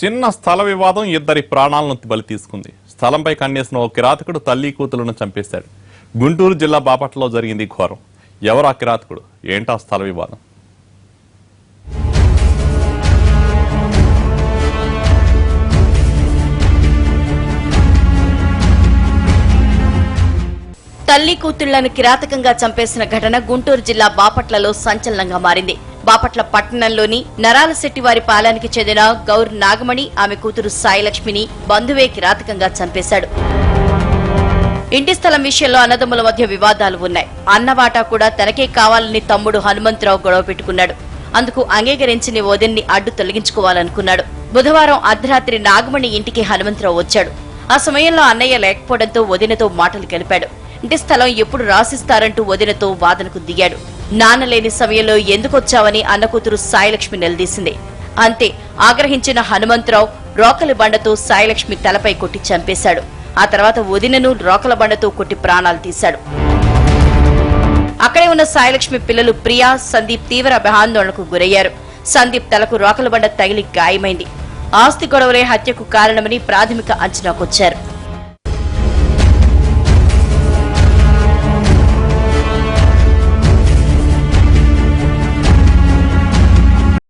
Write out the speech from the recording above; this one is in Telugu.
చిన్న స్థల వివాదం ఇద్దరి ప్రాణాలను బలి తీసుకుంది. స్థలంపై కన్నేసిన ఓ కిరాతకుడు తల్లి కూతులను చంపేశాడు. గుంటూరు జిల్లా బాపట్లలో జరిగింది ఘోరం. ఎవరు ఆ కిరాతకుడు, ఏంటా స్థల వివాదం? తల్లి కూతుళ్లను కిరాతకంగా చంపేసిన ఘటన గుంటూరు జిల్లా బాపట్లలో సంచలనంగా మారింది. బాపట్ల పట్టణంలోని నరాలశెట్టివారి పాలెనికి చెందిన గౌర్ నాగమణి ఆమె కూతురు సాయిలక్ష్మిని బంధువే కిరాతకంగా చంపేశాడు. ఇంటి స్థలం విషయంలో అన్నదమ్ముల మధ్య వివాదాలు ఉన్నాయి. అన్నవాటా కూడా తనకే కావాలని తమ్ముడు హనుమంతరావు గొడవ పెట్టుకున్నాడు. అందుకు అంగీకరించిన వదిన్ని అడ్డు తొలగించుకోవాలనుకున్నాడు. బుధవారం అర్ధరాత్రి నాగమణి ఇంటికి హనుమంతరావు వచ్చాడు. ఆ సమయంలో అన్నయ్య లేకపోవడంతో వదినతో మాటలు కలిపాడు. ఇంటి స్థలం ఎప్పుడు రాసిస్తారంటూ వదినతో వాదనకు దిగాడు. నాన్న లేని సమయంలో ఎందుకొచ్చావని అన్న కూతురు సాయిలక్ష్మి నిలదీసింది. అంతే ఆగ్రహించిన హనుమంతరావు రోకలి బండతో సాయిలక్ష్మి తలపై కొట్టి చంపేశాడు. ఆ తర్వాత వదినను రోకల బండతో కొట్టి ప్రాణాలు తీశాడు. అక్కడే ఉన్న సాయిలక్ష్మి పిల్లలు ప్రియా, సందీప్ తీవ్ర భయాందోళనకు గురయ్యారు. సందీప్ తలకు రోకల బండ తగిలి గాయమైంది. ఆస్తి గొడవలే హత్యకు కారణమని ప్రాథమిక అంచనాకొచ్చారు.